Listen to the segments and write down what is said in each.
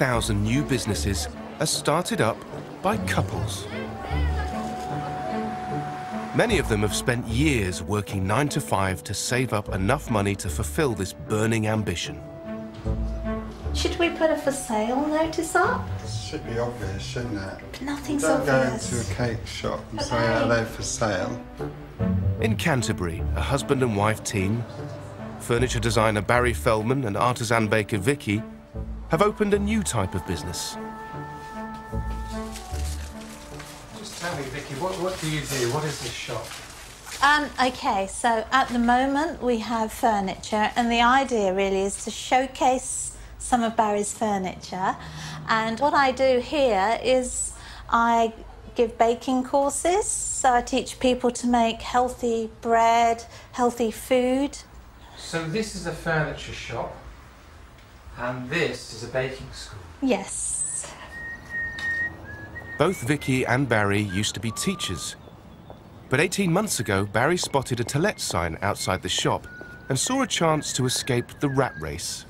50,000 new businesses are started up by couples. Many of them have spent years working 9 to 5 to save up enough money to fulfill this burning ambition. Should we put a for sale notice up? It should be obvious, shouldn't it? But nothing's Don't obvious. go into a cake shop and say, hello for sale. In Canterbury, a husband and wife team, furniture designer Barry Feldman and artisan baker Vicky, have opened a new type of business. Just tell me, Vicky, what do you do? What is this shop? Okay, so at the moment we have furniture, and the idea really is to showcase some of Barry's furniture. And what I do here is I give baking courses, so I teach people to make healthy bread, healthy food. So this is a furniture shop, and this is a baking school. Yes. Both Vicky and Barry used to be teachers. But 18 months ago, Barry spotted a to let sign outside the shop and saw a chance to escape the rat race.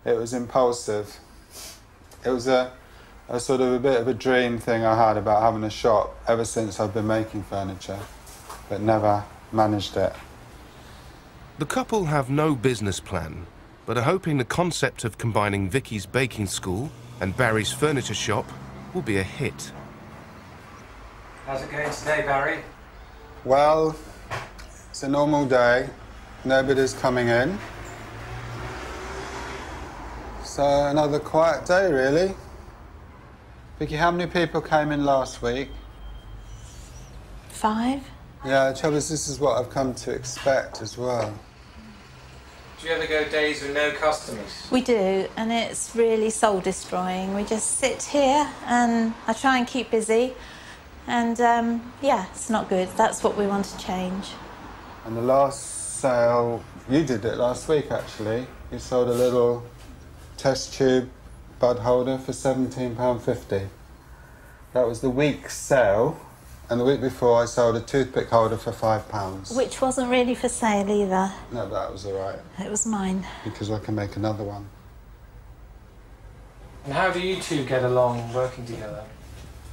It was impulsive. It was a sort of a bit of a dream thing I had about having a shop ever since I've been making furniture, but never managed it. The couple have no business plan, but are hoping the concept of combining Vicky's baking school and Barry's furniture shop will be a hit. How's it going today, Barry? Well, it's a normal day. Nobody's coming in. So another quiet day, really. Vicky, how many people came in last week? 5. Yeah, the trouble is, this is what I've come to expect as well. Do you ever go days with no customers? We do, and it's really soul destroying. We just sit here and I try and keep busy, and yeah, it's not good. That's what we want to change. And the last sale, you did it last week actually. You sold a little test tube bud holder for £17.50. That was the week's sale, and the week before I sold a toothpick holder for £5. Which wasn't really for sale either. No, that was all right. It was mine. Because I can make another one. And how do you two get along working together?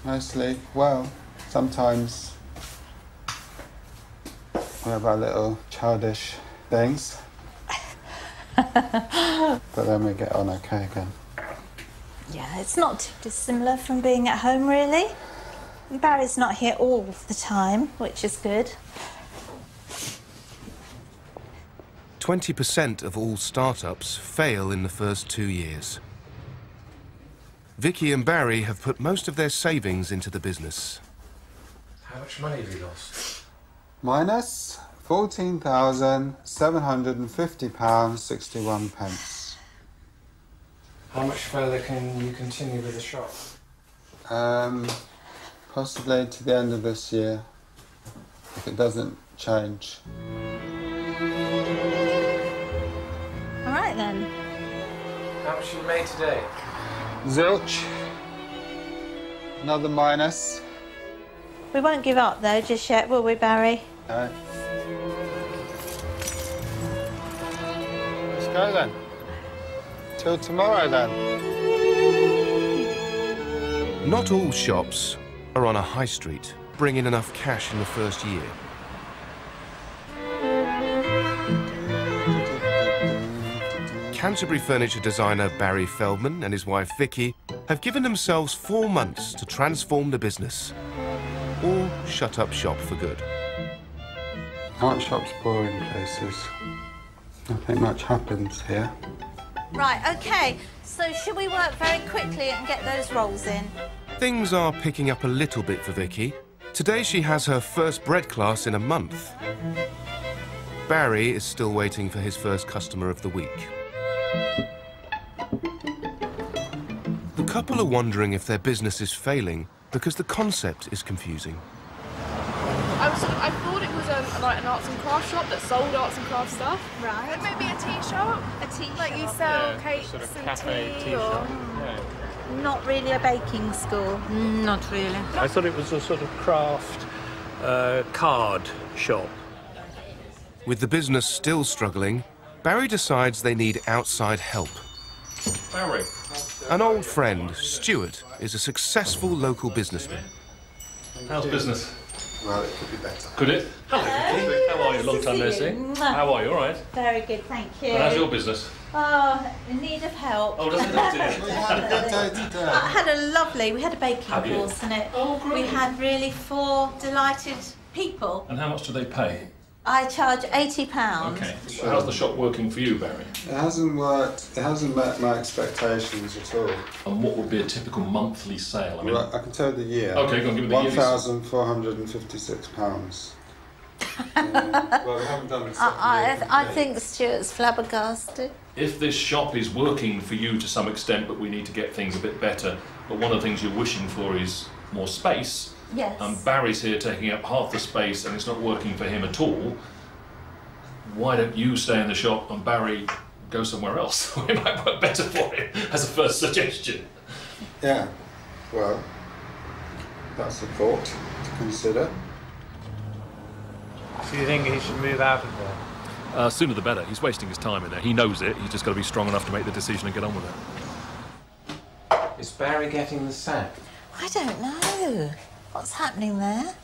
Mostly, well, sometimes we have our little childish things. But then we get on okay again. Yeah, it's not too dissimilar from being at home, really. Barry's not here all the time, which is good. 20% of all startups fail in the first 2 years. Vicky and Barry have put most of their savings into the business. How much money have you lost? Minus £14,750.61. How much further can you continue with the shop? Possibly to the end of this year, if it doesn't change. All right, then. How much have you made today? Zilch. Another minus. We won't give up, though, just yet, will we, Barry? No. Let's go, then. Till tomorrow, then. Not all shops are on a high street, bringing enough cash in the first year. Canterbury furniture designer Barry Feldman and his wife Vicky have given themselves 4 months to transform the business, or shut up shop for good. Art shop's boring places. Nothing much happens here. Right, OK. So should we work very quickly and get those rolls in? Things are picking up a little bit for Vicky. Today she has her first bread class in a month. Barry is still waiting for his first customer of the week. The couple are wondering if their business is failing because the concept is confusing. I thought it was like an arts and crafts shop that sold arts and crafts stuff. Right. And maybe a tea shop. A tea shop. Like you sell cakes sort of and cafe tea, tea or... shop. Yeah. Not really a baking school. Not really. I thought it was a sort of craft card shop. With the business still struggling, Barry decides they need outside help. Barry. An old friend, Stuart, is a successful local businessman. How's business? Well, it could be better. Could it? Hello, Vicky. How are you? Long time no see. How are you? All right. Very good, thank you. And how's your business? Oh, in need of help. Oh, doesn't it? We had a good day today. I had a lovely, we had a baking Have you? course and it. Oh, great. We had really 4 delighted people. And how much do they pay? I charge £80. Okay. So how's the shop working for you, Barry? It hasn't worked. It hasn't met my expectations at all. And what would be a typical monthly sale? I mean, Well, I can tell you the year. Okay, go on, give me the year. £1,456. Well, we haven't done this. I think Stuart's flabbergasted. if this shop is working for you to some extent, but we need to get things a bit better, but one of the things you're wishing for is more space. Yes. And Barry's here taking up half the space and it's not working for him at all. Why don't you stay in the shop and Barry go somewhere else? It might work better for him, as a first suggestion. Yeah, well, that's a thought to consider. So you think he should move out of there? Sooner the better. He's wasting his time in there. He knows it. He's just got to be strong enough to make the decision and get on with it. Is Barry getting the sack? I don't know. What's happening there?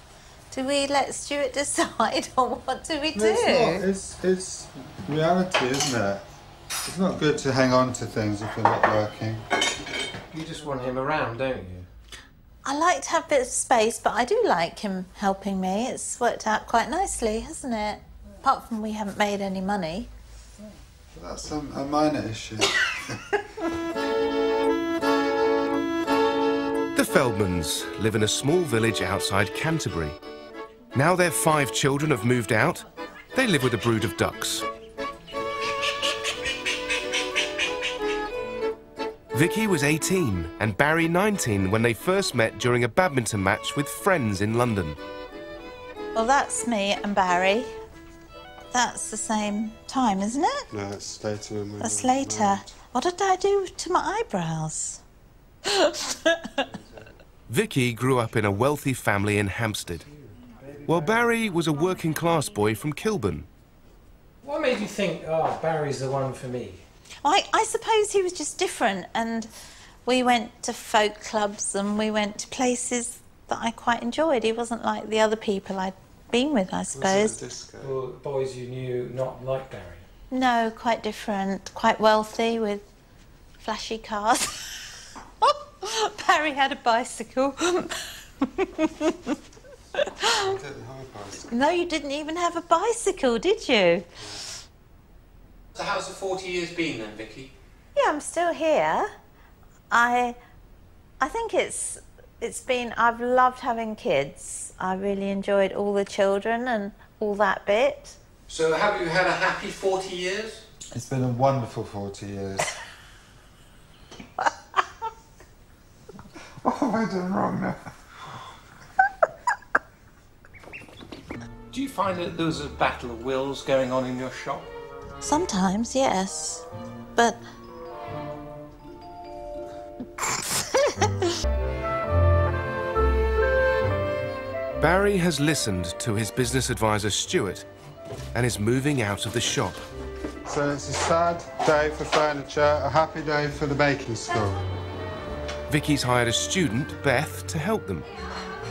Do we let Stuart decide, or what do we do? It's reality, isn't it? It's not good to hang on to things if they're not working. You just want him around, don't you? I like to have a bit of space, but I do like him helping me. It's worked out quite nicely, hasn't it? Apart from we haven't made any money. That's a minor issue. The Feldmans live in a small village outside Canterbury. Now their 5 children have moved out, they live with a brood of ducks. Vicky was 18 and Barry 19 when they first met during a badminton match with friends in London. Well, that's me and Barry. That's the same time, isn't it? No, it's later. When we That's were later. married. What did I do to my eyebrows? Vicky grew up in a wealthy family in Hampstead, while Barry was a working-class boy from Kilburn. What made you think, oh, Barry's the one for me? I suppose he was just different, and we went to folk clubs and we went to places that I quite enjoyed. He wasn't like the other people I'd been with, I suppose. Disco. Well, boys you knew not like Barry. No, quite different, quite wealthy with flashy cars. Barry had a bicycle. I didn't have a bicycle. No, you didn't even have a bicycle, did you? So how's the 40 years been then, Vicky? Yeah, I'm still here. I think it's been, I've loved having kids. I really enjoyed all the children and all that bit. So have you had a happy 40 years? It's been a wonderful 40 years. What have I done wrong now? Do you find that there was a battle of wills going on in your shop? Sometimes, yes, but... Barry has listened to his business advisor Stuart and is moving out of the shop. So it's a sad day for furniture, a happy day for the baking school. Vicky's hired a student, Beth, to help them.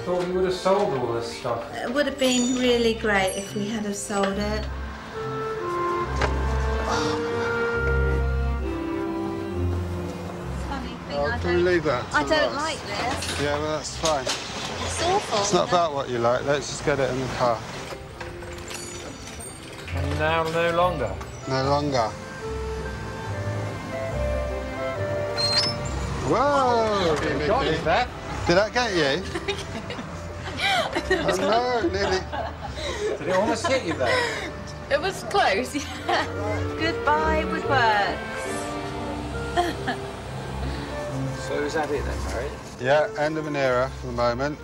Thought you would have sold all this stuff. It would have been really great if we had have sold it. Funny thing, Can we leave that? I to don't Ross? like this. Yeah, well, that's fine. It's awful. It's not about what you like. Let's just get it in the car. And now no longer. No longer. Whoa! Got it, that. Did that get you? Oh no, nearly. Did it almost hit you there? It was close, yeah. Goodbye woodworks. So is that it then, Barry? Yeah, end of an era for the moment,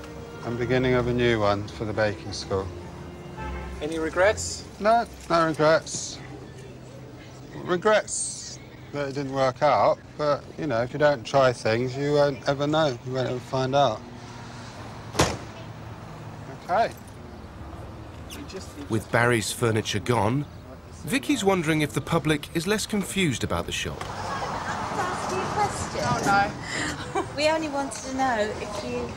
and beginning of a new one for the baking school. Any regrets? No, no regrets. Regrets that it didn't work out, but, you know, if you don't try things, you won't ever know. You won't ever find out. Okay. With Barry's furniture gone, Vicky's wondering if the public is less confused about the shop. question. Oh no. We only wanted to know if you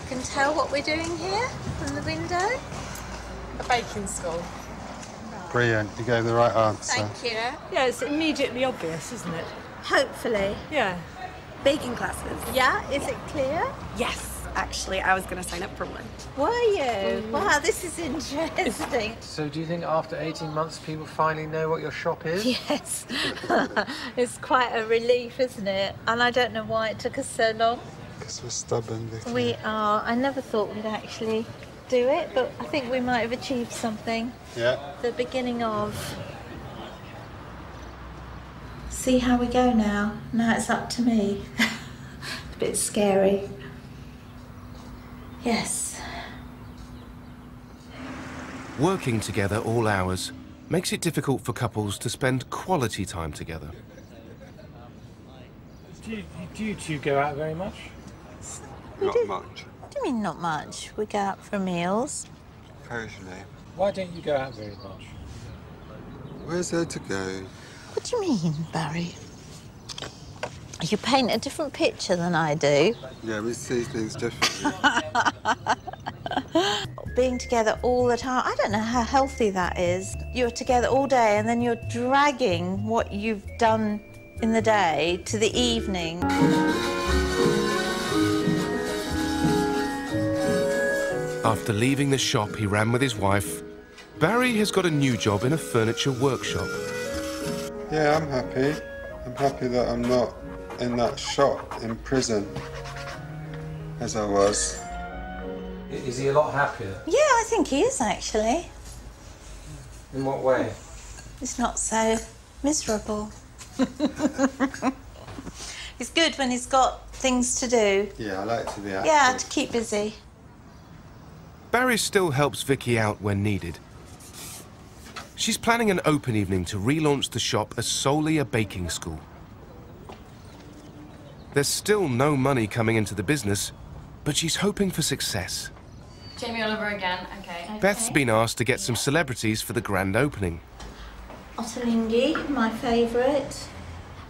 can tell what we're doing here from the window. A baking school. Brilliant, you gave the right answer. Thank you. Yeah, it's immediately obvious, isn't it? Hopefully. Yeah. Baking classes. Yeah, is it clear? Yes, actually, I was going to sign up for one. Were you? Wow, this is interesting. So do you think after 18 months people finally know what your shop is? Yes. It's quite a relief, isn't it? And I don't know why it took us so long. Because we're stubborn, Vicky. We are. I never thought we'd actually do it, but I think we might have achieved something. Yeah. The beginning of... See how we go now. Now it's up to me. A bit scary. Yes. Working together all hours makes it difficult for couples to spend quality time together. Do you two go out very much? Not much. What do you mean not much? We go out for meals. Occasionally. Why don't you go out very much? Where's there to go? What do you mean, Barry? You paint a different picture than I do. Yeah, we see things differently. Being together all the time, I don't know how healthy that is. You're together all day and then you're dragging what you've done in the day to the evening. After leaving the shop he ran with his wife, Barry has got a new job in a furniture workshop. Yeah, I'm happy. I'm happy that I'm not in that shop in prison as I was. Is he a lot happier? Yeah, I think he is actually. In what way? He's not so miserable. He's good when he's got things to do. Yeah, I like to be active. Yeah, to keep busy. Barry still helps Vicky out when needed. She's planning an open evening to relaunch the shop as solely a baking school. There's still no money coming into the business, but she's hoping for success. Jamie Oliver again, okay. Beth's been asked to get some celebrities for the grand opening. Ottolenghi, my favourite.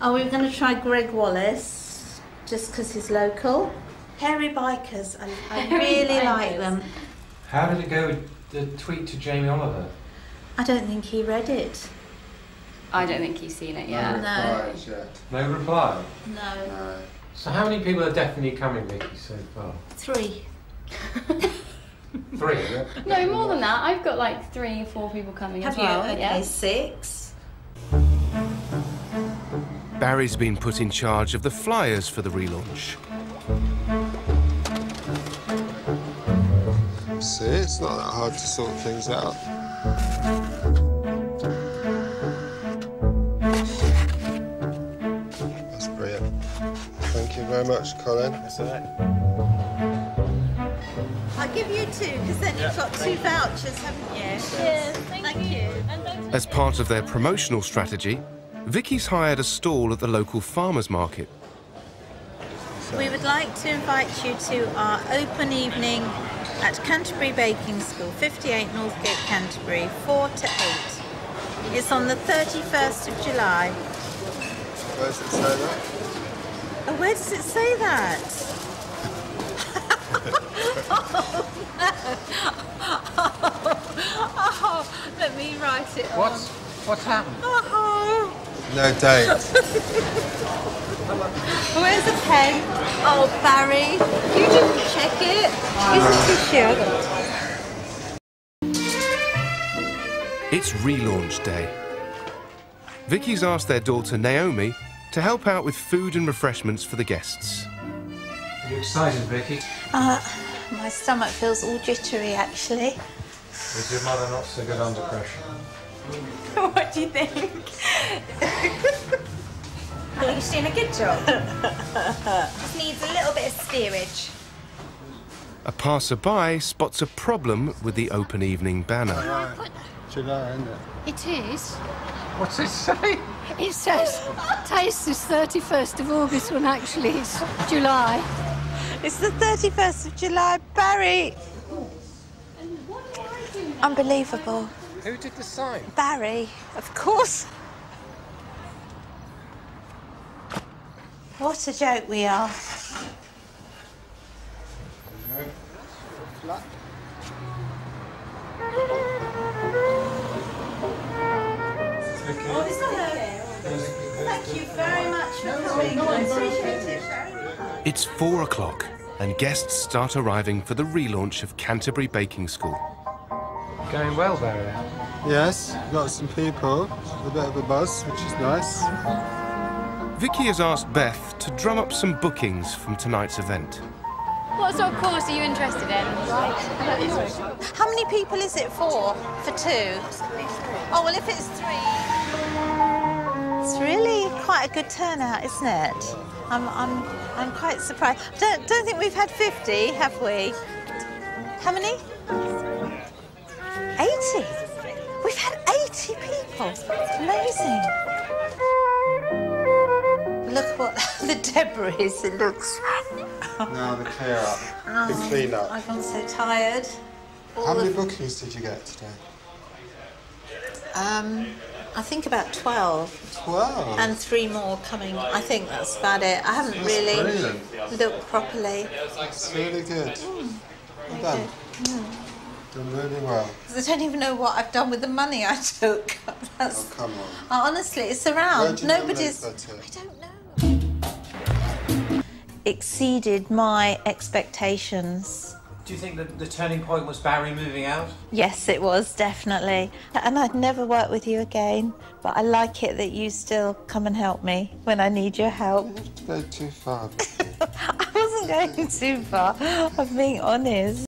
Oh, we were going to try Greg Wallace, just because he's local. Hairy Bikers, I really like them. How did it go with the tweet to Jamie Oliver? I don't think he read it. I don't think he's seen it yet. No reply? No. So how many people are definitely coming, Vicky, so far? 3. 3, is it? No, more than that. I've got like 3 or 4 people coming Have as well. you? Okay, Yeah. 6. Barry's been put in charge of the flyers for the relaunch. See, it's not that hard to sort things out. That's brilliant. Thank you very much, Colin. That's all right. I'll give you 2, because then you've got 2 vouchers, haven't you? Yes, thank you. As part of their promotional strategy, Vicky's hired a stall at the local farmers market. We would like to invite you to our open evening at Canterbury Baking School, 58 Northgate, Canterbury, 4 to 8. It's on the 31st of July. Where does it say that? Oh, where does it say that? Oh, let me write it on. What's happened? Oh. No date. Where's the pen? Oh, Barry, you didn't check it. Here's a tissue. It's relaunch day. Vicky's asked their daughter Naomi to help out with food and refreshments for the guests. Are you excited, Vicky? My stomach feels all jittery, actually. Is your mother not so good under pressure? What do you think? I think she's doing a good job. Just needs a little bit of steerage. A passerby spots a problem with the open evening banner. July, isn't it? It is. What's it say? It says taste is 31st of August when actually it's July. It's the 31st of July, Barry. Unbelievable. Who did the sign? Barry, of course. What a joke we are. Oh, is that okay? Thank you very much for coming. I appreciate it very much. It's 4 o'clock and guests start arriving for the relaunch of Canterbury Baking School. Going well, Barry? Yes, got some people, a bit of a buzz, which is nice. Vicky has asked Beth to drum up some bookings from tonight's event. What sort of course are you interested in? How many people is it for? For 2? Oh, well, if it's 3... It's really quite a good turnout, isn't it? I'm quite surprised. Don't think we've had 50, have we? How many? 80? We've had 80 people. Amazing. Look what the debris is. It looks. Now the clear up, the clean up. I'm so tired. How many bookings did you get today? I think about 12. 12? And 3 more coming. I think that's about it. I haven't really looked properly. It's really good. Well done. Done really well. I don't even know what I've done with the money I took. Oh, come on. Honestly, it's around. Nobody's... I don't know. Exceeded my expectations. Do you think that the turning point was Barry moving out? Yes, it was, definitely. And I'd never work with you again, but I like it that you still come and help me when I need your help. You have to go too far. I wasn't going too far, I'm being honest.